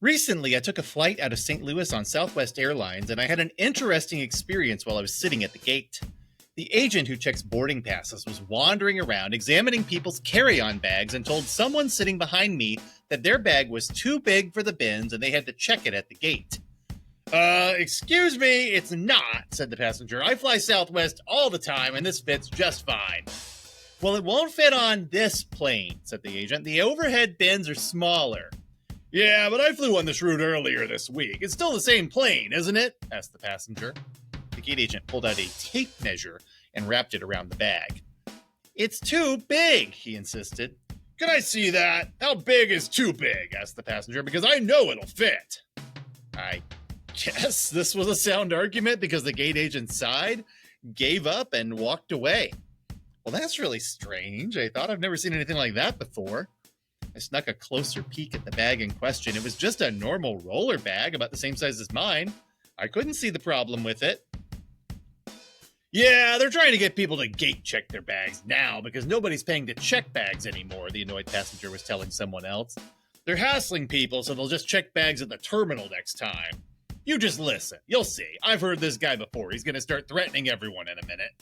Recently, I took a flight out of St. Louis on Southwest Airlines, and I had an interesting experience while I was sitting at the gate. The agent who checks boarding passes was wandering around examining people's carry-on bags and told someone sitting behind me that their bag was too big for the bins and they had to check it at the gate. Excuse me, it's not, said the passenger. I fly Southwest all the time and this fits just fine. Well, it won't fit on this plane, said the agent. The overhead bins are smaller. Yeah, but I flew on this route earlier this week. It's still the same plane, isn't it? Asked the passenger. The gate agent pulled out a tape measure and wrapped it around the bag. It's too big, he insisted. Can I see that? How big is too big? Asked the passenger, because I know it'll fit. I guess this was a sound argument because the gate agent sighed, gave up, and walked away. Well, that's really strange. I thought I've never seen anything like that before. I snuck a closer peek at the bag in question. It was just a normal roller bag, about the same size as mine. I couldn't see the problem with it. Yeah, they're trying to get people to gate check their bags now because nobody's paying to check bags anymore, the annoyed passenger was telling someone else. They're hassling people, so they'll just check bags at the terminal next time. You just listen. You'll see. I've heard this guy before. He's going to start threatening everyone in a minute.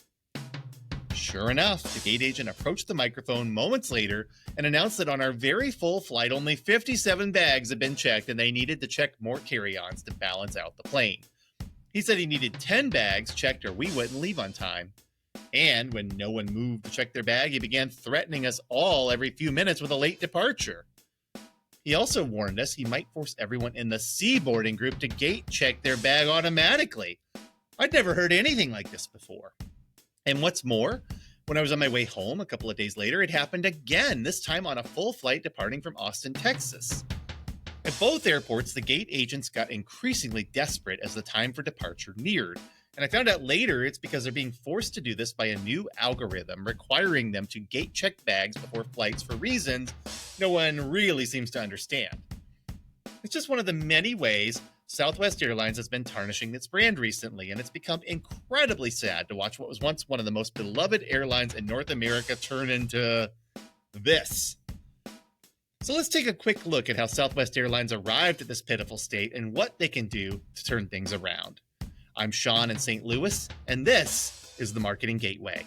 Sure enough, the gate agent approached the microphone moments later and announced that on our very full flight, only 57 bags had been checked and they needed to check more carry-ons to balance out the plane. He said he needed 10 bags checked or we wouldn't leave on time. And when no one moved to check their bag, he began threatening us all every few minutes with a late departure. He also warned us he might force everyone in the C boarding group to gate check their bag automatically. I'd never heard anything like this before. And what's more, when I was on my way home a couple of days later, it happened again, this time on a full flight departing from Austin, Texas. At both airports, the gate agents got increasingly desperate as the time for departure neared. And I found out later it's because they're being forced to do this by a new algorithm requiring them to gate check bags before flights for reasons no one really seems to understand. It's just one of the many ways Southwest Airlines has been tarnishing its brand recently, and it's become incredibly sad to watch what was once one of the most beloved airlines in North America turn into this. So let's take a quick look at how Southwest Airlines arrived at this pitiful state and what they can do to turn things around. I'm Sean in St. Louis, and this is the Marketing Gateway.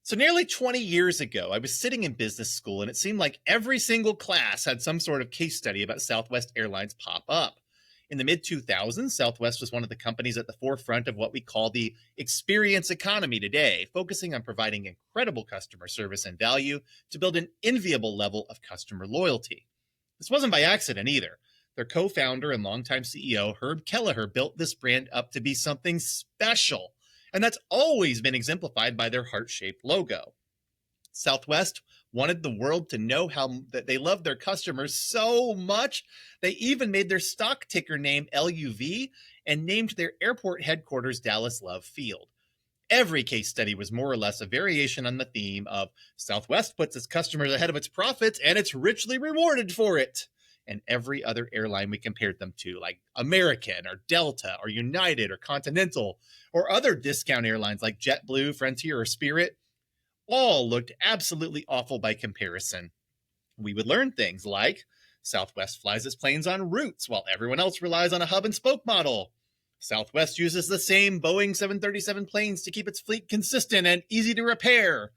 So nearly 20 years ago, I was sitting in business school, and it seemed like every single class had some sort of case study about Southwest Airlines pop up. In the mid-2000s, Southwest was one of the companies at the forefront of what we call the experience economy today, focusing on providing incredible customer service and value to build an enviable level of customer loyalty. This wasn't by accident either. Their co-founder and longtime CEO, Herb Kelleher, built this brand up to be something special, and that's always been exemplified by their heart-shaped logo. Southwest wanted the world to know that they loved their customers so much, they even made their stock ticker name LUV and named their airport headquarters Dallas Love Field. Every case study was more or less a variation on the theme of Southwest puts its customers ahead of its profits and it's richly rewarded for it. And every other airline we compared them to, like American or Delta or United or Continental or other discount airlines like JetBlue, Frontier, or Spirit, all looked absolutely awful by comparison. We would learn things like Southwest flies its planes on routes while everyone else relies on a hub and spoke model. Southwest uses the same Boeing 737 planes to keep its fleet consistent and easy to repair.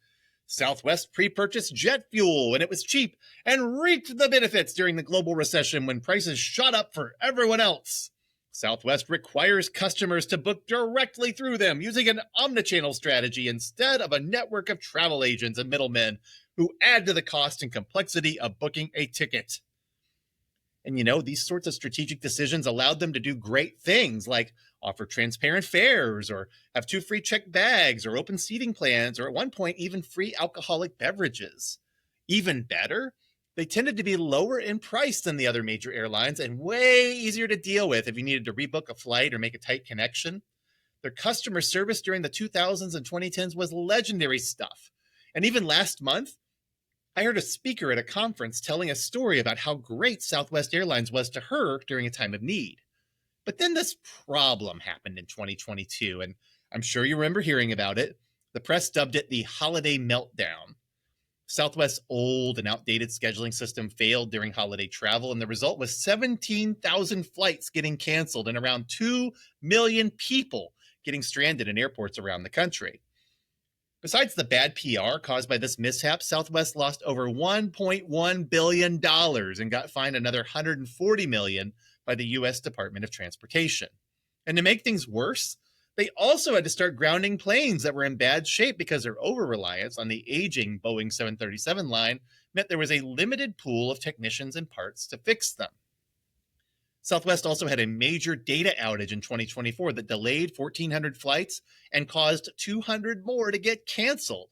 Southwest pre-purchased jet fuel when it was cheap and reaped the benefits during the global recession when prices shot up for everyone else. Southwest requires customers to book directly through them using an omnichannel strategy instead of a network of travel agents and middlemen who add to the cost and complexity of booking a ticket. And these sorts of strategic decisions allowed them to do great things like offer transparent fares or have 2 free checked bags or open seating plans or at one point even free alcoholic beverages. Even better, they tended to be lower in price than the other major airlines and way easier to deal with if you needed to rebook a flight or make a tight connection. Their customer service during the 2000s and 2010s was legendary stuff. And even last month, I heard a speaker at a conference telling a story about how great Southwest Airlines was to her during a time of need. But then this problem happened in 2022, and I'm sure you remember hearing about it. The press dubbed it the holiday meltdown. Southwest's old and outdated scheduling system failed during holiday travel, and the result was 17,000 flights getting canceled and around 2 million people getting stranded in airports around the country. Besides the bad PR caused by this mishap, Southwest lost over $1.1 billion and got fined another $140 million by the U.S. Department of Transportation. And to make things worse, they also had to start grounding planes that were in bad shape because their over-reliance on the aging Boeing 737 line meant there was a limited pool of technicians and parts to fix them. Southwest also had a major data outage in 2024 that delayed 1,400 flights and caused 200 more to get canceled.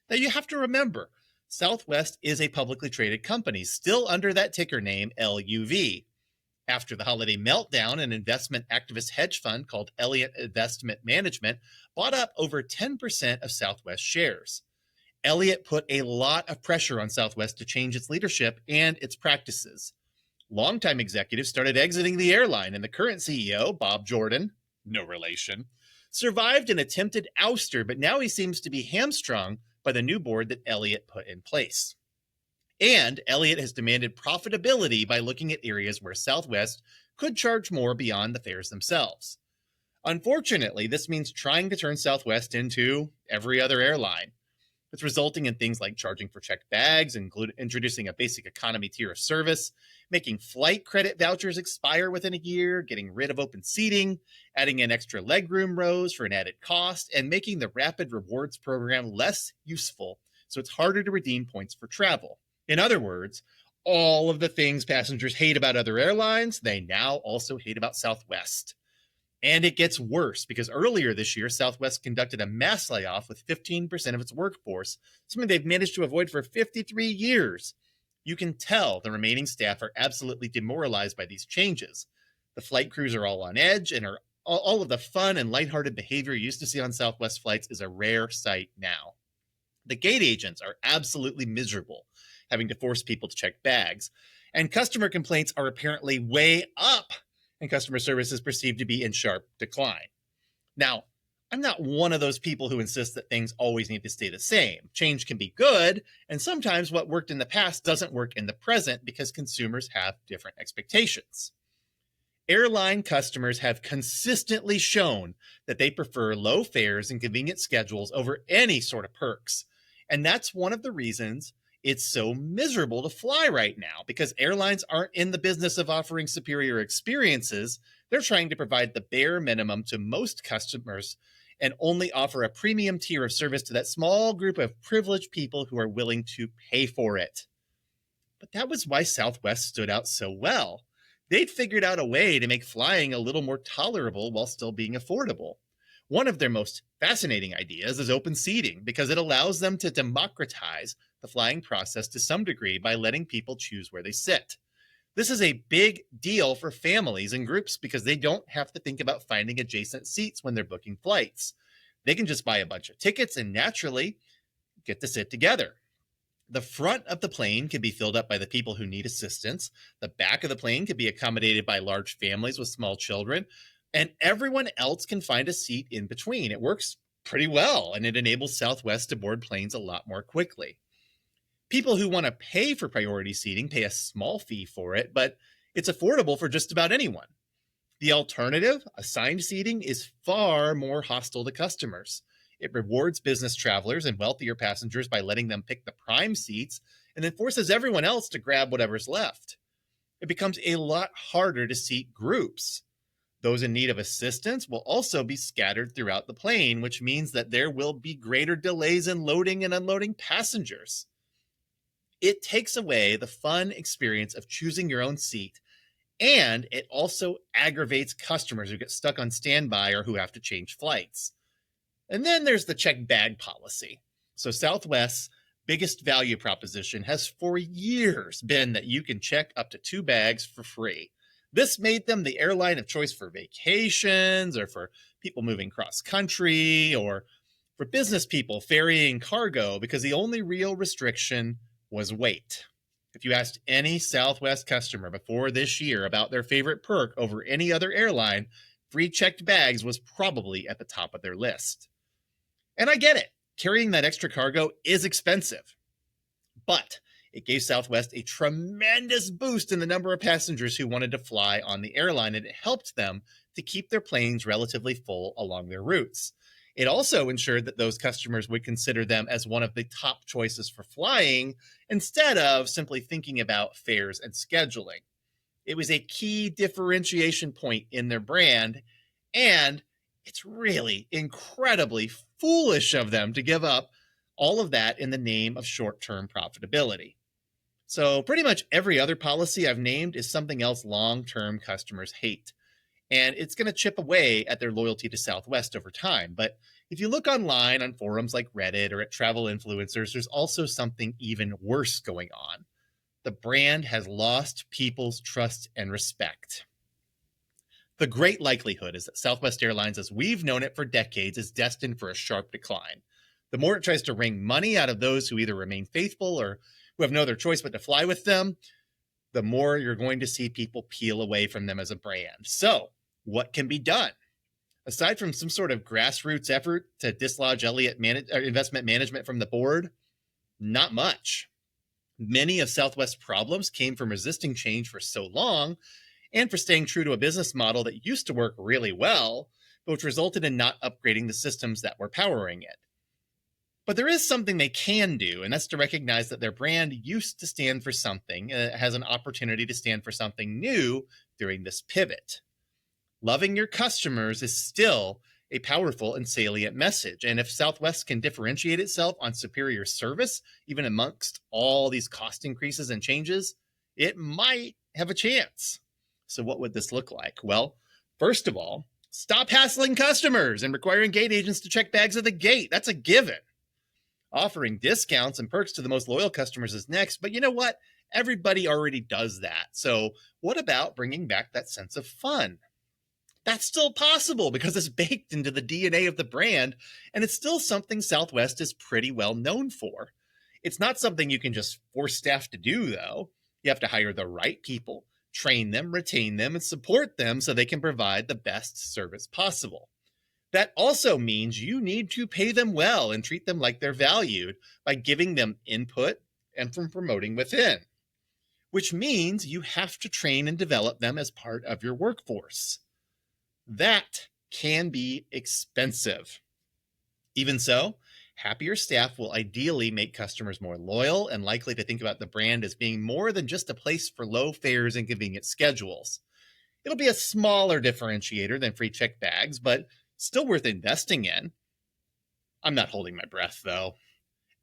Now you have to remember, Southwest is a publicly traded company, still under that ticker name LUV. After the holiday meltdown, an investment activist hedge fund called Elliott Investment Management bought up over 10% of Southwest shares. Elliott put a lot of pressure on Southwest to change its leadership and its practices. Longtime executives started exiting the airline, and the current CEO, Bob Jordan, no relation, survived an attempted ouster, but now he seems to be hamstrung by the new board that Elliott put in place. And Elliott has demanded profitability by looking at areas where Southwest could charge more beyond the fares themselves. Unfortunately, this means trying to turn Southwest into every other airline. It's resulting in things like charging for checked bags, introducing a basic economy tier of service, making flight credit vouchers expire within a year, getting rid of open seating, adding in extra legroom rows for an added cost, and making the Rapid Rewards program less useful, so it's harder to redeem points for travel. In other words, all of the things passengers hate about other airlines, they now also hate about Southwest. And it gets worse because earlier this year, Southwest conducted a mass layoff with 15% of its workforce, something they've managed to avoid for 53 years. You can tell the remaining staff are absolutely demoralized by these changes. The flight crews are all on edge, and all of the fun and lighthearted behavior you used to see on Southwest flights is a rare sight now. The gate agents are absolutely miserable, having to force people to check bags, and customer complaints are apparently way up, and customer service is perceived to be in sharp decline. Now, I'm not one of those people who insist that things always need to stay the same. Change can be good, and sometimes what worked in the past doesn't work in the present because consumers have different expectations. Airline customers have consistently shown that they prefer low fares and convenient schedules over any sort of perks. And that's one of the reasons it's so miserable to fly right now, because airlines aren't in the business of offering superior experiences. They're trying to provide the bare minimum to most customers and only offer a premium tier of service to that small group of privileged people who are willing to pay for it. But that was why Southwest stood out so well. They'd figured out a way to make flying a little more tolerable while still being affordable. One of their most fascinating ideas is open seating, because it allows them to democratize the flying process to some degree by letting people choose where they sit. This is a big deal for families and groups because they don't have to think about finding adjacent seats when they're booking flights. They can just buy a bunch of tickets and naturally get to sit together. The front of the plane can be filled up by the people who need assistance. The back of the plane can be accommodated by large families with small children. And everyone else can find a seat in between. It works pretty well, and it enables Southwest to board planes a lot more quickly. People who want to pay for priority seating pay a small fee for it, but it's affordable for just about anyone. The alternative, assigned seating, is far more hostile to customers. It rewards business travelers and wealthier passengers by letting them pick the prime seats and then forces everyone else to grab whatever's left. It becomes a lot harder to seat groups. Those in need of assistance will also be scattered throughout the plane, which means that there will be greater delays in loading and unloading passengers. It takes away the fun experience of choosing your own seat, and it also aggravates customers who get stuck on standby or who have to change flights. And then there's the check bag policy. So Southwest's biggest value proposition has for years been that you can check up to 2 bags for free. This made them the airline of choice for vacations, or for people moving cross country, or for business people ferrying cargo, because the only real restriction was weight. If you asked any Southwest customer before this year about their favorite perk over any other airline, free checked bags was probably at the top of their list. And I get it. Carrying that extra cargo is expensive. But it gave Southwest a tremendous boost in the number of passengers who wanted to fly on the airline, and it helped them to keep their planes relatively full along their routes. It also ensured that those customers would consider them as one of the top choices for flying instead of simply thinking about fares and scheduling. It was a key differentiation point in their brand, and it's really incredibly foolish of them to give up all of that in the name of short-term profitability. So pretty much every other policy I've named is something else long-term customers hate. And it's going to chip away at their loyalty to Southwest over time. But if you look online on forums like Reddit or at travel influencers, there's also something even worse going on. The brand has lost people's trust and respect. The great likelihood is that Southwest Airlines, as we've known it for decades, is destined for a sharp decline. The more it tries to wring money out of those who either remain faithful or who have no other choice but to fly with them, the more you're going to see people peel away from them as a brand. So, what can be done? Aside from some sort of grassroots effort to dislodge Elliott Investment Management from the board, not much. Many of Southwest's problems came from resisting change for so long and for staying true to a business model that used to work really well, but which resulted in not upgrading the systems that were powering it. But there is something they can do, and that's to recognize that their brand used to stand for something, and it has an opportunity to stand for something new during this pivot. Loving your customers is still a powerful and salient message. And if Southwest can differentiate itself on superior service, even amongst all these cost increases and changes, it might have a chance. So what would this look like? Well, first of all, stop hassling customers and requiring gate agents to check bags at the gate. That's a given. Offering discounts and perks to the most loyal customers is next, but you know what? Everybody already does that. So what about bringing back that sense of fun? That's still possible because it's baked into the DNA of the brand, and it's still something Southwest is pretty well known for. It's not something you can just force staff to do, though. You have to hire the right people, train them, retain them, and support them so they can provide the best service possible. That also means you need to pay them well and treat them like they're valued by giving them input and from promoting within, which means you have to train and develop them as part of your workforce. That can be expensive. Even so, happier staff will ideally make customers more loyal and likely to think about the brand as being more than just a place for low fares and convenient schedules. It'll be a smaller differentiator than free check bags, but still worth investing in. I'm not holding my breath, though.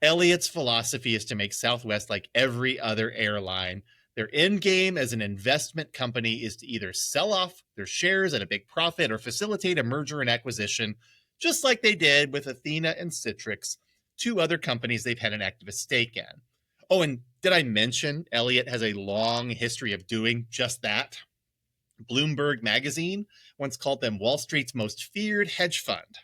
Elliott's philosophy is to make Southwest like every other airline. Their end game as an investment company is to either sell off their shares at a big profit or facilitate a merger and acquisition, just like they did with Athena and Citrix, two other companies they've had an activist stake in. Oh, and did I mention Elliott has a long history of doing just that? Bloomberg magazine once called them Wall Street's most feared hedge fund.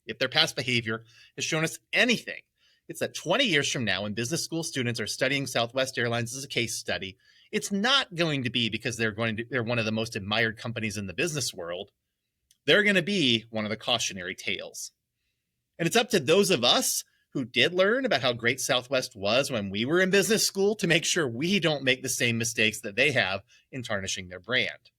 If their past behavior has shown us anything, it's that 20 years from now, when business school students are studying Southwest Airlines as a case study, it's not going to be because they're one of the most admired companies in the business world. They're going to be one of the cautionary tales. And it's up to those of us who did learn about how great Southwest was when we were in business school to make sure we don't make the same mistakes that they have in tarnishing their brand.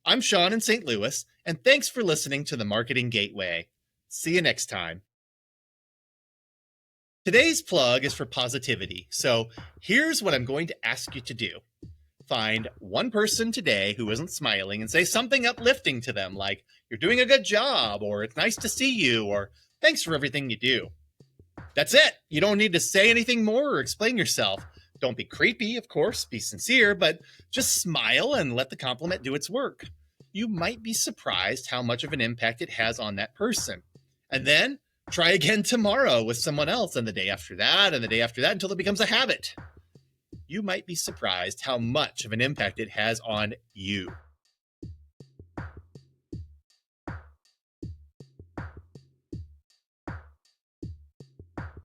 I'm Sean in St. Louis, and thanks for listening to the Marketing Gateway. See you next time. Today's plug is for positivity, so here's what I'm going to ask you to do. Find one person today who isn't smiling and say something uplifting to them, like, "You're doing a good job," or "It's nice to see you," or "Thanks for everything you do." That's it. You don't need to say anything more or explain yourself. Don't be creepy, of course, be sincere, but just smile and let the compliment do its work. You might be surprised how much of an impact it has on that person. And then try again tomorrow with someone else, and the day after that, and the day after that, until it becomes a habit. You might be surprised how much of an impact it has on you.